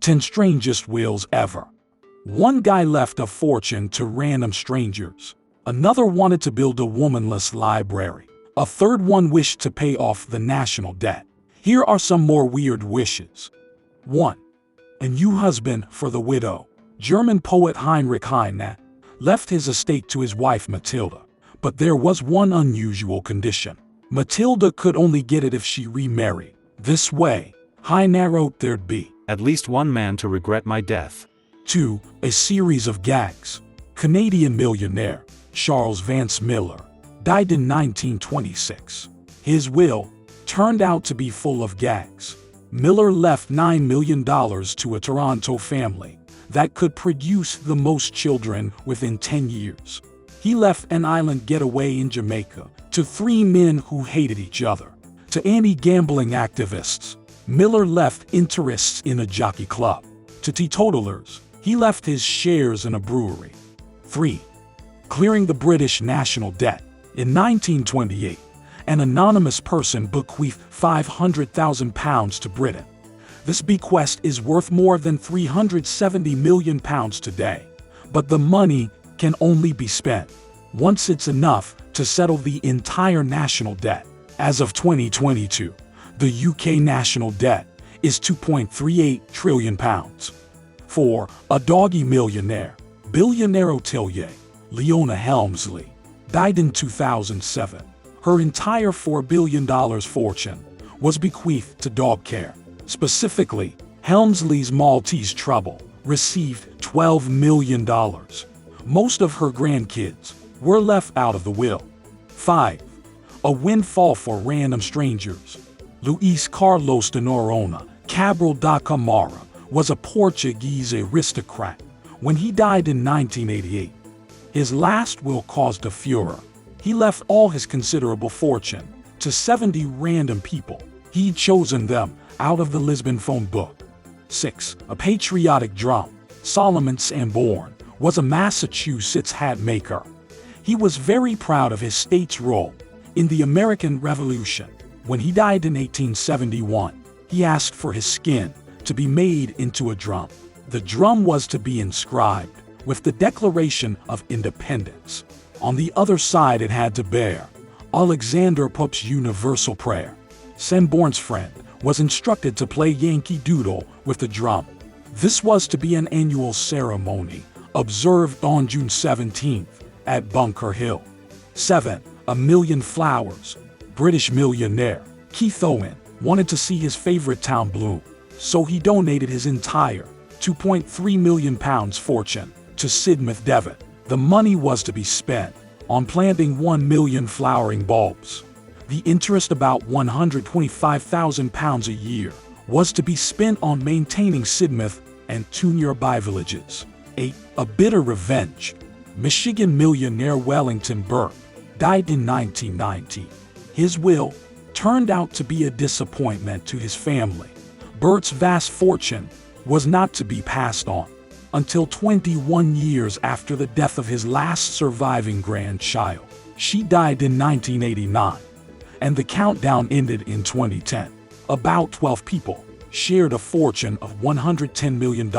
10 Strangest Wills Ever. One guy left a fortune to random strangers. Another wanted to build a womanless library. A third one wished to pay off the national debt. Here are some more weird wishes. 1. A new husband for the widow. German poet Heinrich Heine left his estate to his wife Matilda. But there was one unusual condition. Matilda could only get it if she remarried. This way, Heine wrote there'd be at least one man to regret my death. 2. A series of gags. Canadian millionaire Charles Vance Miller died in 1926. His will turned out to be full of gags. Miller left $9 million to a Toronto family that could produce the most children within 10 years. He left an island getaway in Jamaica to 3 men who hated each other. To anti-gambling activists, Miller left interests in a jockey club. To teetotalers, he left his shares in a brewery. 3. Clearing the British national debt. In 1928, an anonymous person bequeathed £500,000 to Britain. This bequest is worth more than £370 million today, but the money can only be spent once it's enough to settle the entire national debt. As of 2022, the UK national debt is £2.38 trillion. 4. A doggy millionaire. Billionaire hotelier Leona Helmsley died in 2007. Her entire $4 billion fortune was bequeathed to dog care. Specifically, Helmsley's Maltese Trouble received $12 million. Most of her grandkids were left out of the will. 5. A windfall for random strangers. Luis Carlos de Noronha Cabral da Camara was a Portuguese aristocrat. When he died in 1988, his last will caused a furor. He left all his considerable fortune to 70 random people. He'd chosen them out of the Lisbon phone book. 6. A patriotic drum. Solomon Sanborn was a Massachusetts hat maker. He was very proud of his state's role in the American Revolution. When he died in 1871, he asked for his skin to be made into a drum. The drum was to be inscribed with the Declaration of Independence. On the other side it had to bear Alexander Pope's Universal Prayer. Sanborn's friend was instructed to play Yankee Doodle with the drum. This was to be an annual ceremony observed on June 17th at Bunker Hill. 7. A million flowers. British millionaire Keith Owen wanted to see his favorite town bloom, so he donated his entire £2.3 million fortune to Sidmouth, Devon. The money was to be spent on planting 1 million flowering bulbs. The interest, about £125,000 a year, was to be spent on maintaining Sidmouth and 2 nearby villages. 8. A bitter revenge. Michigan millionaire Wellington Burke died in 1990. His will turned out to be a disappointment to his family. Burke's vast fortune was not to be passed on until 21 years after the death of his last surviving grandchild. She died in 1989, and the countdown ended in 2010. About 12 people shared a fortune of $110 million.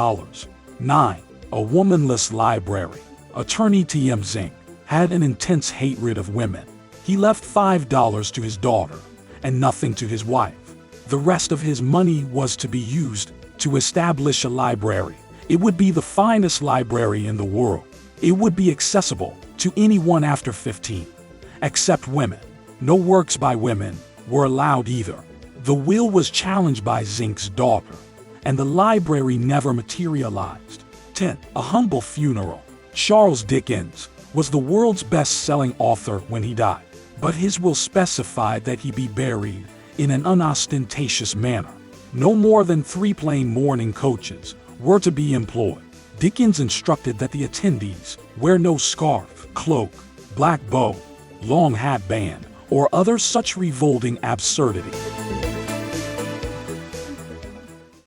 9. A womanless library. Attorney T.M. Zink had an intense hatred of women. He left $5 to his daughter and nothing to his wife. The rest of his money was to be used to establish a library. It would be the finest library in the world. It would be accessible to anyone after 15, except women. No works by women were allowed either. The will was challenged by Zink's daughter, and the library never materialized. 10. A humble funeral. Charles Dickens was the world's best-selling author when he died, but his will specified that he be buried in an unostentatious manner. No more than 3 plain mourning coaches were to be employed. Dickens instructed that the attendees wear no scarf, cloak, black bow, long hat band, or other such revolting absurdity.